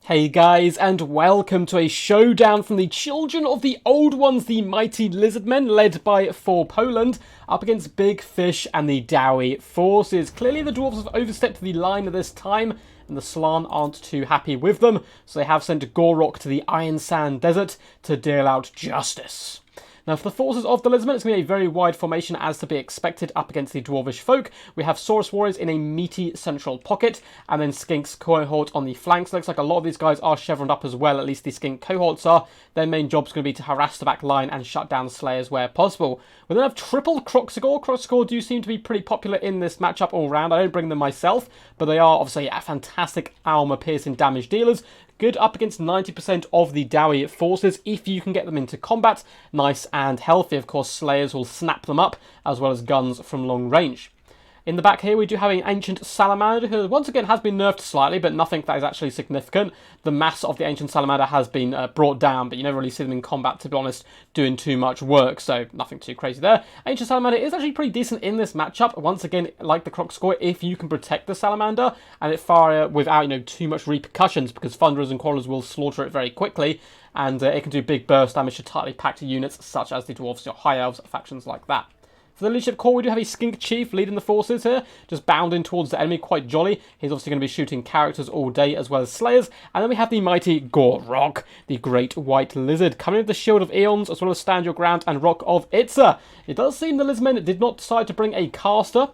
Hey guys, and welcome to a showdown from the children of the old ones, the mighty Lizardmen, led by For Poland, up against Big Fish and the Dowie forces. Clearly the Dwarfs have overstepped the line at this time, and the Slan aren't too happy with them, so they have sent Gorok to the Iron Sand Desert to deal out justice. Now, for the forces of the Lizardmen, it's going to be a very wide formation as to be expected up against the Dwarvish folk. We have Saurus Warriors in a meaty central pocket, and then Skinks cohort on the flanks. Looks like a lot of these guys are chevroned up as well, at least the Skink cohorts are. Their main job's going to be to harass the back line and shut down Slayers where possible. We then have triple Kroxigor. Kroxigor do seem to be pretty popular in this matchup all round. I don't bring them myself, but they are obviously fantastic armor-piercing damage dealers. Good up against 90% of the Dowie forces if you can get them into combat. Nice and healthy. Of course, Slayers will snap them up, as well as guns from long range. In the back here, we do have an Ancient Salamander, who once again has been nerfed slightly, but nothing that is actually significant. The mass of the Ancient Salamander has been brought down, but you never really see them in combat, to be honest, doing too much work, so nothing too crazy there. Ancient Salamander is actually pretty decent in this matchup. Once again, like the Kroxigor, if you can protect the Salamander, and it fire without, too much repercussions, because Thunderers and Quarrelers will slaughter it very quickly, and it can do big burst damage to tightly packed units, such as the Dwarfs, your High Elves, factions like that. For the leadership core, we do have a Skink Chief leading the forces here, just bounding towards the enemy, quite jolly. He's obviously going to be shooting characters all day, as well as Slayers. And then we have the mighty Gorok, the Great White Lizard, coming with the Shield of Eons, as well as Stand Your Ground and Rock of Itza. It does seem the Lizardmen did not decide to bring a caster.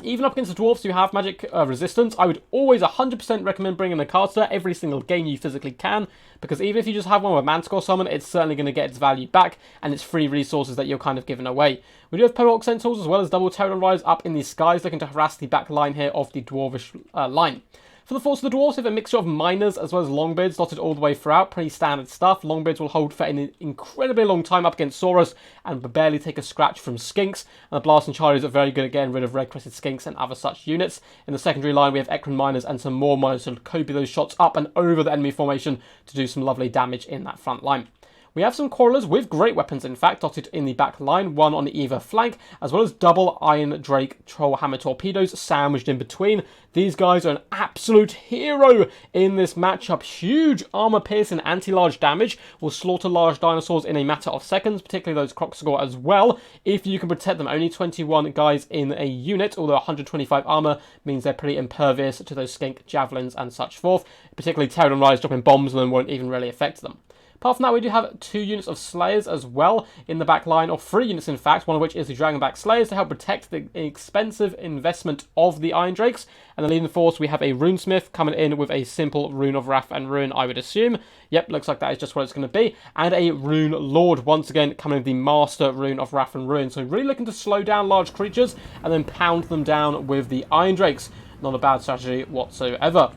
Even up against the Dwarfs who have magic resistance, I would always 100% recommend bringing a caster every single game you physically can, because even if you just have one with Manticore Summon, it's certainly going to get its value back, and it's free resources that you're kind of giving away. We do have Polearch Centaurs as well as double Terran Riders up in the skies, looking to harass the back line here of the Dwarvish line. For the force of the Dwarves, we have a mixture of miners as well as longbeards dotted all the way throughout. Pretty standard stuff. Longbeards will hold for an incredibly long time up against Saurus and barely take a scratch from Skinks. And the Blast and Charlies are very good at getting rid of red-crested Skinks and other such units. In the secondary line, we have Ekron miners and some more miners to copy those shots up and over the enemy formation to do some lovely damage in that front line. We have some Quarrelers with great weapons, in fact, dotted in the back line, one on either flank, as well as double Iron Drake Troll Hammer torpedoes sandwiched in between. These guys are an absolute hero in this matchup. Huge armor-piercing anti-large damage will slaughter large dinosaurs in a matter of seconds, particularly those Kroxigor as well, if you can protect them. Only 21 guys in a unit, although 125 armor means they're pretty impervious to those Skink javelins and such forth. Particularly Terran Rise dropping bombs on them won't even really affect them. Apart from that, we do have 2 units of Slayers as well in the back line, or 3 units in fact, one of which is the Dragonback Slayers to help protect the expensive investment of the Iron Drakes. And then leading the force, we have a Runesmith coming in with a simple Rune of Wrath and Ruin, I would assume. Yep, looks like that is just what it's going to be. And a Rune Lord, once again, coming with the Master Rune of Wrath and Ruin. So really looking to slow down large creatures and then pound them down with the Iron Drakes. Not a bad strategy whatsoever.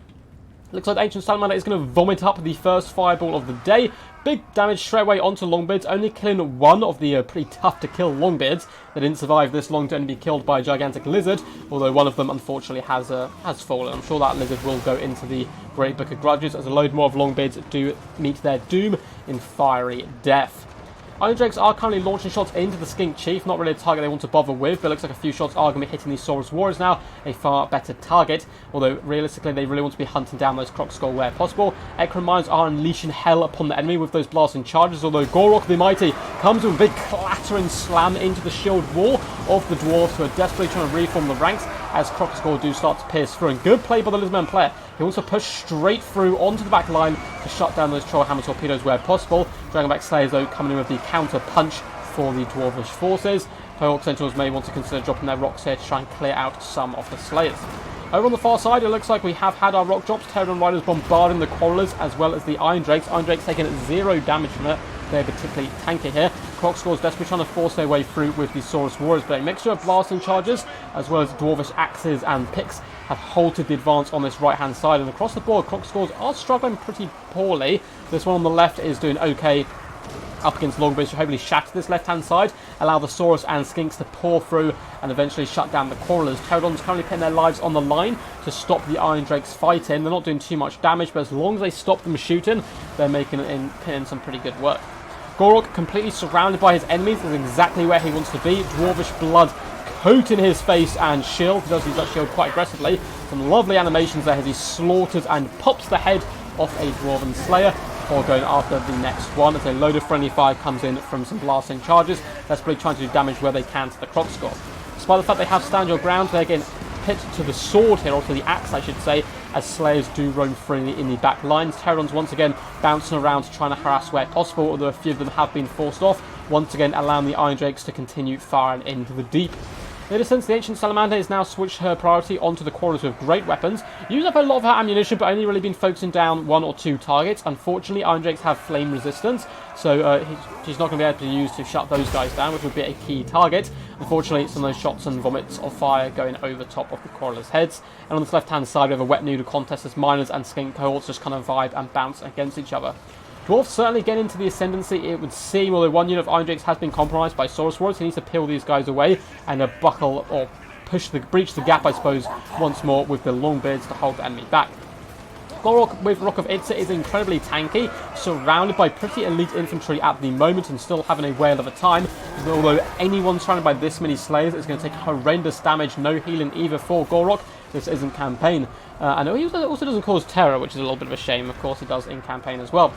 Looks like Ancient Salamander is going to vomit up the first fireball of the day. Big damage straight away onto Longbeards, only killing one of the pretty tough to kill Longbeards. They didn't survive this long to only be killed by a gigantic lizard, although one of them unfortunately has fallen. I'm sure that lizard will go into the Great Book of Grudges, as a load more of Longbeards do meet their doom in fiery death. Iron Drakes are currently launching shots into the Skink Chief, not really a target they want to bother with, but it looks like a few shots are going to be hitting these Saurus Warriors now, a far better target, although realistically they really want to be hunting down those Kroxigor where possible. Ekron Mines are unleashing hell upon the enemy with those blasting charges, although Gorok the Mighty comes with a big clattering slam into the shield wall of the Dwarfs, who are desperately trying to reform the ranks as Kroxigor do start to pierce through. And good play by the Lizardmen player. He wants to push straight through onto the back line to shut down those Troll Hammer torpedoes where possible. Dragonback Slayers, though, coming in with the counter punch for the Dwarvish forces. Polearch Centaurs may want to consider dropping their rocks here to try and clear out some of the Slayers. Over on the far side, it looks like we have had our rock drops. Terran Riders bombarding the Quarrelers as well as the Iron Drakes. Iron Drakes taking 0 damage from it. They're particularly tanky here. Kroxigor's desperately trying to force their way through with the Saurus Warriors, but a mixture of blasting charges as well as Dwarvish axes and picks have halted the advance on this right-hand side. And across the board, Kroxigors are struggling pretty poorly. This one on the left is doing okay up against Longbeards to hopefully shatter this left-hand side, allow the Saurus and Skinks to pour through and eventually shut down the Quarrelers. Pterodons currently putting their lives on the line to stop the Iron Drakes fighting. They're not doing too much damage, but as long as they stop them shooting, they're making in some pretty good work. Gorok, completely surrounded by his enemies, is exactly where he wants to be. Dwarvish blood coating his face and shield. He does use that shield quite aggressively. Some lovely animations there as he slaughters and pops the head off a Dwarven Slayer before going after the next one as a load of friendly fire comes in from some blasting charges. Desperately trying to do damage where they can to the Kroxgor. Despite the fact they have stand your ground, they're getting hit to the sword here, or to the axe I should say, as Slayers do roam freely in the back lines. Pterodons once again bouncing around trying to harass where possible, although a few of them have been forced off, once again allowing the Iron Drakes to continue firing into the deep. In a sense, the Ancient Salamander has now switched her priority onto the Quarrelers with great weapons, used up a lot of her ammunition but only really been focusing down 1 or 2 targets. Unfortunately, Iron Drakes have flame resistance, so she's not going to be able to use to shut those guys down, which would be a key target. Unfortunately, some of those shots and vomits of fire going over top of the Quarrelers' heads. And on this left-hand side, we have a wet noodle contest as Miners and Skink cohorts just kind of vibe and bounce against each other. Dwarfs certainly get into the ascendancy, it would seem, although one unit of Iron Drakes has been compromised by Saurus Warriors. He needs to peel these guys away and buckle or breach the gap, I suppose, once more with the Longbeards to hold the enemy back. Gorok with Rock of Itza is incredibly tanky, surrounded by pretty elite infantry at the moment and still having a whale of a time. Although anyone surrounded by this many Slayers is going to take horrendous damage, no healing either for Gorok. This isn't campaign. And he also doesn't cause terror, which is a little bit of a shame. Of course, he does in campaign as well.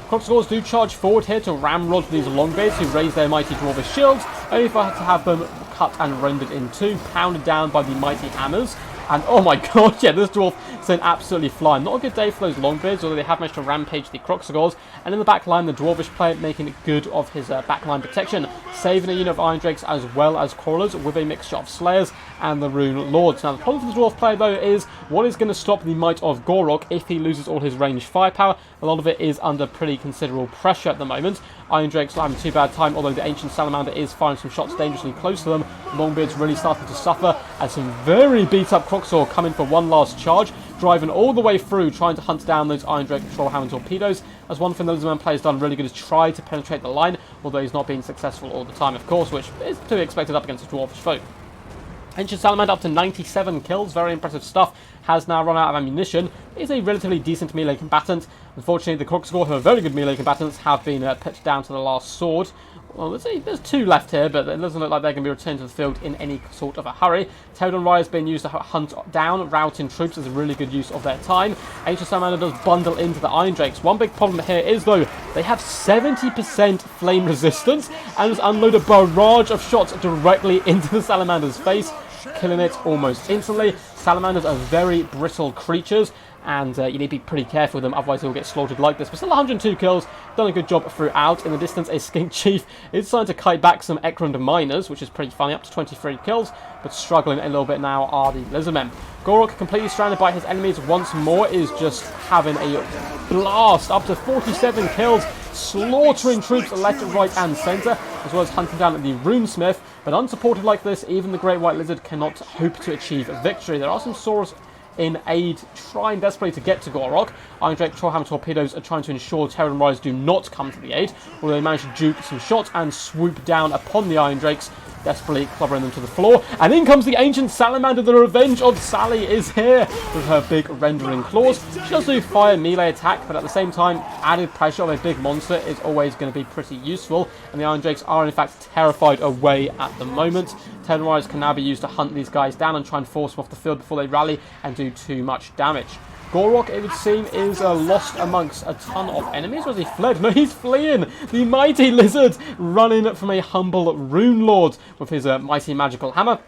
Kroxgors do charge forward here to ramrod these Longbeards who raise their mighty Dwarvish shields, only for to have them cut and rendered in two, pounded down by the mighty hammers. And oh my god, yeah, this dwarf sent absolutely flying. Not a good day for those Longbeards, although they have managed to rampage the Kroxgors. And in the back line, the Dwarvish player making good of his backline protection, saving a unit of Iron Drakes as well as Crawlers with a mixture of Slayers and the Rune Lords. Now, the problem for the Dwarf player, though, is what is going to stop the might of Gorok if he loses all his ranged firepower. A lot of it is under pretty considerable pressure at the moment. Iron Drakes not having too bad time, although the Ancient Salamander is firing some shots dangerously close to them. Longbeard's really starting to suffer as some very beat-up Kroxor come in for one last charge, driving all the way through, trying to hunt down those Iron Drake Patrol Hound torpedoes. As one thing the Lizardmen player has done really good is try to penetrate the line, although he's not been successful all the time, of course, which is to be expected up against a Dwarfish foe. Ancient Salamander up to 97 kills, very impressive stuff, has now run out of ammunition, is a relatively decent melee combatant. Unfortunately, the Kroxgor, who are very good melee combatants, have been put down to the last sword. Well, let's see, there's 2 left here, but it doesn't look like they're going to be returned to the field in any sort of a hurry. Pterodon Rider's been used to hunt down routing troops as a really good use of their time. Ancient Salamander does bundle into the Iron Drakes. One big problem here is, though, they have 70% flame resistance and just unload a barrage of shots directly into the Salamander's face, killing it almost instantly. Salamanders are very brittle creatures, and you need to be pretty careful with them, otherwise they'll get slaughtered like this. But still 102 kills, done a good job throughout. In the distance, a Skink Chief is trying to kite back some Ekrund Miners, which is pretty funny, up to 23 kills, but struggling a little bit now are the Lizardmen. Gorok, completely surrounded by his enemies once more, is just having a blast, up to 47 kills, slaughtering troops left, right and centre, as well as hunting down the Runesmith. But unsupported like this, even the Great White Lizard cannot hope to achieve victory. There are some Saurus in aid, trying desperately to get to Gorok. Iron Drake Trollhammer torpedoes are trying to ensure Pterodon Riders do not come to the aid, although they manage to dupe some shots and swoop down upon the Iron Drakes, desperately clobbering them to the floor. And in comes the Ancient Salamander. The revenge of Sally is here with her big rendering claws. She does do fire melee attack, but at the same time, added pressure of a big monster is always going to be pretty useful. And the Iron Drakes are in fact terrified away at the moment. Pterodon Riders can now be used to hunt these guys down and try and force them off the field before they rally and do too much damage. Gorok, it would seem, is lost amongst a ton of enemies. Was he fled? No, he's fleeing! The mighty lizard running from a humble Rune Lord with his mighty magical hammer.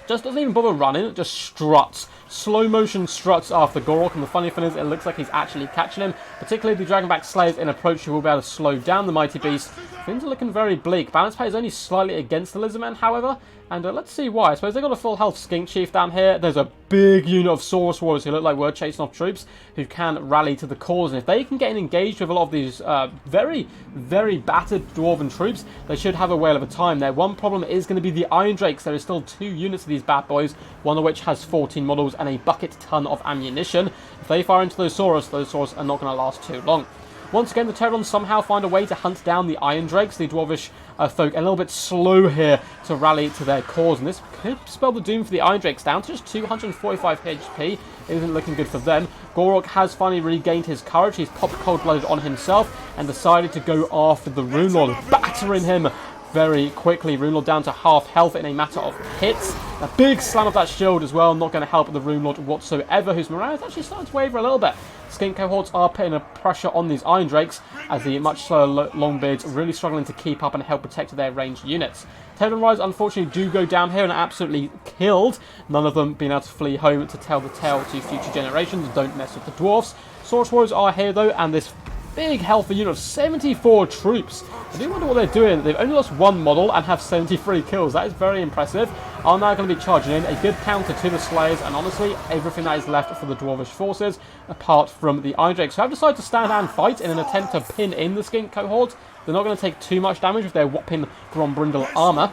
Just doesn't even bother running, just struts. Slow motion struts after Gorok, and the funny thing is, it looks like he's actually catching him. Particularly the Dragonback Slayers in approach who will be able to slow down the mighty beast. Things are looking very bleak. Balance pay is only slightly against the Lizardmen, however, and let's see why. I suppose they've got a full health Skink Chief down here. There's a big unit of Saurus Warriors who look like we're chasing off troops who can rally to the cause, and if they can get engaged with a lot of these very, very battered Dwarven troops, they should have a whale of a time there. One problem is going to be the Iron Drakes. There is still 2 units of these bad boys, one of which has 14 models and a bucket ton of ammunition. If they fire into those Saurus are not going to last too long. Once again, the Pterodons somehow find a way to hunt down the Iron Drakes. The Dwarvish folk a little bit slow here to rally to their cause, and this could spell the doom for the Iron Drakes, down to just 245 HP. Isn't looking good for them. Gorok has finally regained his courage. He's popped cold-blooded on himself and decided to go after the Rune Lord, battering him very quickly. Rune Lord down to half health in a matter of hits. A big slam of that shield as well, not going to help the Rune Lord whatsoever, whose morale is actually starting to waver a little bit. Skink cohorts are putting a pressure on these Iron Drakes, as the much slower Longbeards are really struggling to keep up and help protect their ranged units. Tail and Rise unfortunately do go down here and are absolutely killed, none of them being able to flee home to tell the tale to future generations. Don't mess with the Dwarfs. Saurus Warriors are here though, and this big healthy unit of 74 troops. I do wonder what they're doing. They've only lost one model and have 73 kills. That is very impressive. Are now going to be charging in. A good counter to the Slayers, and honestly, everything that is left for the Dwarvish forces, apart from the Iron Drakes, who have decided to stand and fight in an attempt to pin in the Skink cohort. They're not going to take too much damage with their whopping Grombrindle armour,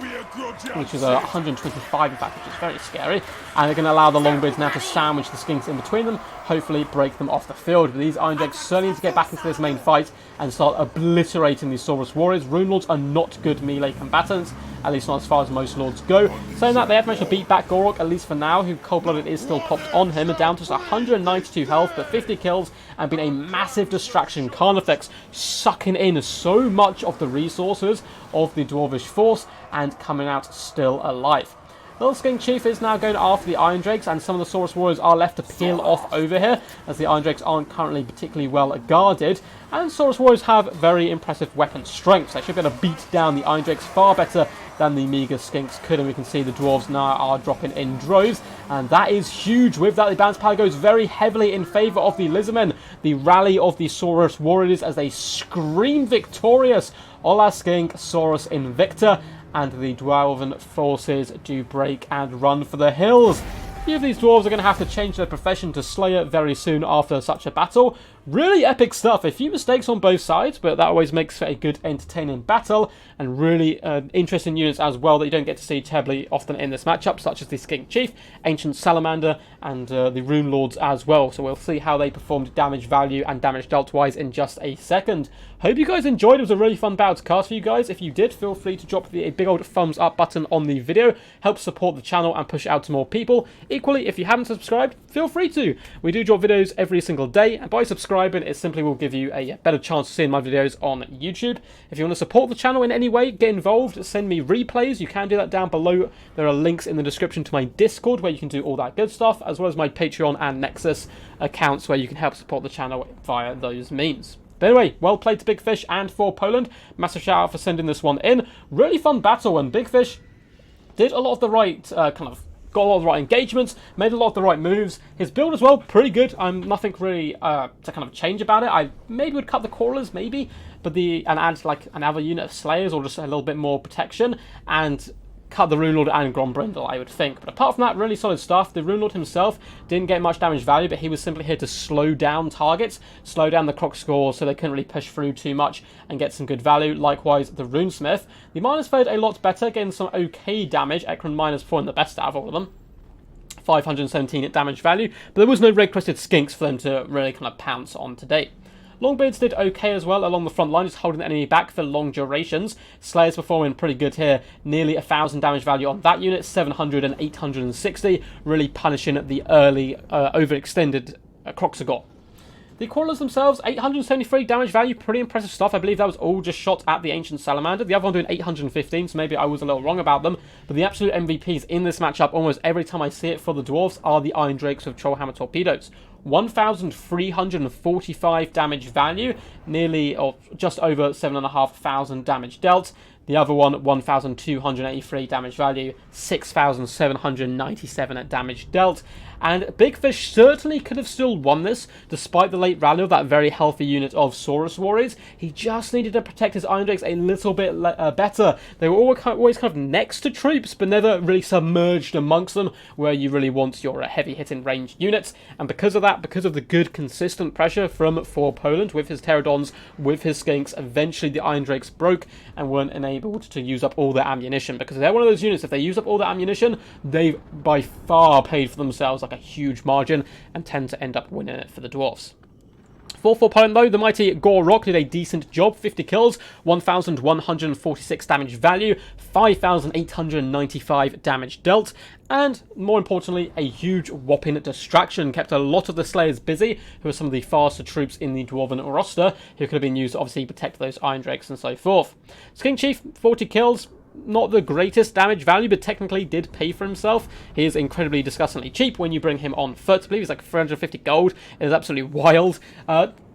which is 125 in fact, which is very scary. And they're going to allow the Longbeards now to sandwich the Skinks in between them, hopefully break them off the field. But these Iron Drakes certainly need to get back into this main fight and start obliterating these Saurus Warriors. Rune Lords are not good melee combatants, at least not as far as most Lords go. Saying that, they have managed to beat back Gorok, at least for now, who Cold-Blooded is still popped on him, down to just 192 health, but 50 kills, and been a massive distraction. Carnifex sucking in so much of the resources of the Dwarvish force, and coming out still alive. Little Skink Chief is now going after the Iron Drakes, and some of the Saurus Warriors are left to peel off over here, as the Iron Drakes aren't currently particularly well guarded. And Saurus Warriors have very impressive weapon strength. They should be able to beat down the Iron Drakes far better than the meager Skinks could, and we can see the Dwarves now are dropping in droves, and that is huge. With that, the balance power goes very heavily in favour of the Lizardmen. The rally of the Saurus Warriors as they scream victorious. Ola Skink, Saurus Invicta, and the Dwarven forces do break and run for the hills. A few of these dwarves are going to have to change their profession to Slayer very soon after such a battle. Really epic stuff. A few mistakes on both sides, but that always makes for a good, entertaining battle, and really interesting units as well that you don't get to see terribly often in this matchup, such as the Skink Chief, Ancient Salamander, and the Rune Lords as well. So we'll see how they performed damage value and damage dealt-wise in just a second. Hope you guys enjoyed. It was a really fun battle to cast for you guys. If you did, feel free to drop a big old thumbs up button on the video. Help support the channel and push it out to more people. Equally, if you haven't subscribed, feel free to. We do drop videos every single day, and by subscribing, it simply will give you a better chance of seeing my videos on YouTube. If you want to support the channel in any way, get involved, send me replays. You can do that down below. There are links in the description to my Discord where you can do all that good stuff, as well as my Patreon and Nexus accounts where you can help support the channel via those means. But anyway, well played to Big Fish and for Poland. Massive shout out for sending this one in. Really fun battle, and Big Fish did a lot of the right got a lot of the right engagements, made a lot of the right moves. His build as well, pretty good. Nothing really to kind of change about it. I maybe would cut the crawlers, maybe, but and add like another unit of Slayers or just a little bit more protection, and cut the Rune Lord and Grombrindle, I would think. But apart from that, really solid stuff. The Rune Lord himself didn't get much damage value, but he was simply here to slow down targets, slow down the croc score so they couldn't really push through too much and get some good value. Likewise, the Runesmith. The Miners fared a lot better, getting some okay damage. Ekron Miners falling the best out of all of them. 517 damage value, but there was no red-crested Skinks for them to really kind of pounce on today. Longbeards did okay as well along the front line, just holding the enemy back for long durations. Slayers performing pretty good here, nearly 1,000 damage value on that unit, 700 and 860, really punishing the early overextended Kroxagor. The Crawlers themselves, 873 damage value, pretty impressive stuff. I believe that was all just shot at the Ancient Salamander. The other one doing 815, so maybe I was a little wrong about them. But the absolute MVPs in this matchup, almost every time I see it for the Dwarves, are the Iron Drakes with Trollhammer Torpedoes. 1,345 damage value, nearly or just over 7,500 damage dealt. The other one, 1,283 damage value, 6,797 damage dealt. And Big Fish certainly could have still won this, despite the late rally of that very healthy unit of Saurus Warriors. He just needed to protect his Iron Drakes a little bit better. They were always kind of next to troops, but never really submerged amongst them, where you really want your heavy-hitting ranged units. And because of that, because of the good, consistent pressure from For Poland, with his Pterodons, with his Skinks, eventually the Iron Drakes broke and weren't enabled to use up all their ammunition. Because they're one of those units, if they use up all their ammunition, they've by far paid for themselves like a huge margin and tend to end up winning it for the Dwarfs. For Poland, though, the mighty Gorok did a decent job. 50 kills, 1,146 damage value, 5,895 damage dealt, and, more importantly, a huge whopping distraction. Kept a lot of the Slayers busy, who are some of the faster troops in the Dwarven roster, who could have been used to obviously protect those Iron Drakes and so forth. King Chief, 40 kills. Not the greatest damage value, but technically did pay for himself. He is incredibly disgustingly cheap when you bring him on foot. I believe he's like 350 gold. It is absolutely wild.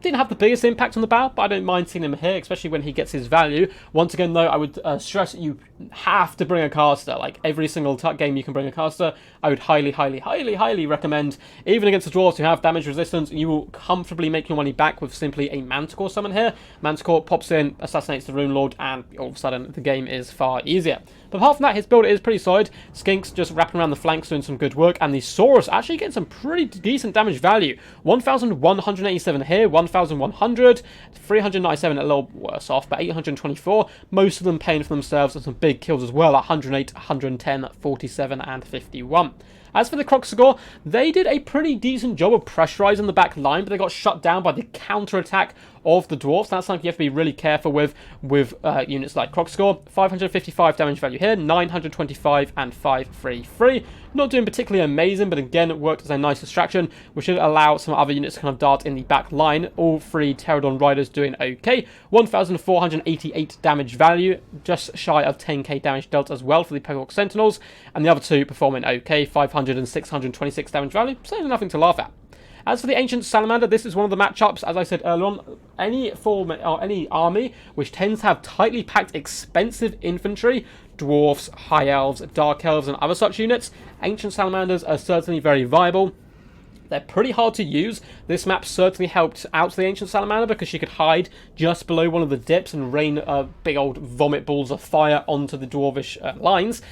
Didn't have the biggest impact on the battle, but I don't mind seeing him here, especially when he gets his value. Once again, though, I would stress that you have to bring a caster. Like, every single game you can bring a caster, I would highly, highly, highly, highly recommend. Even against the Dwarves who have damage resistance, you will comfortably make your money back with simply a Manticore summon here. Manticore pops in, assassinates the Rune Lord, and all of a sudden the game is far easier. But apart from that, his build is pretty solid. Skinks just wrapping around the flanks doing some good work, and the Saurus actually getting some pretty decent damage value. 1,187 here, 1,100, 397 a little worse off, but 824. Most of them paying for themselves, and some big kills as well, 108, 110, 47, and 51. As for the Kroxigor, they did a pretty decent job of pressurizing the back line, but they got shut down by the counter-attack of the Dwarfs. That's something you have to be really careful with units like Kroxigor. 555 damage value here, 925 and 533. Not doing particularly amazing, but again, it worked as a nice distraction, which should allow some other units to kind of dart in the back line. All three Pterodon Riders doing okay. 1,488 damage value, just shy of 10k damage dealt as well for the Pegork Sentinels, and the other two performing okay, 500 and 626 damage value, so nothing to laugh at. As for the Ancient Salamander, this is one of the matchups, as I said earlier on, any army which tends to have tightly packed, expensive infantry, Dwarfs, High Elves, Dark Elves, and other such units, Ancient Salamanders are certainly very viable. They're pretty hard to use. This map certainly helped out the Ancient Salamander because she could hide just below one of the dips and rain big old vomit balls of fire onto the Dwarvish lines.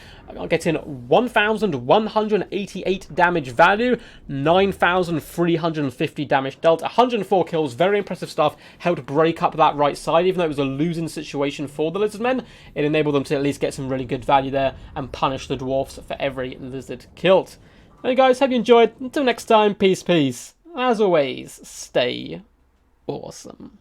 Getting 1,188 damage value, 9,350 damage dealt, 104 kills, very impressive stuff. Helped break up that right side, even though it was a losing situation for the Lizardmen. It enabled them to at least get some really good value there and punish the Dwarfs for every Lizard killed. Hey guys, hope you enjoyed. Until next time, peace, peace. As always, stay awesome.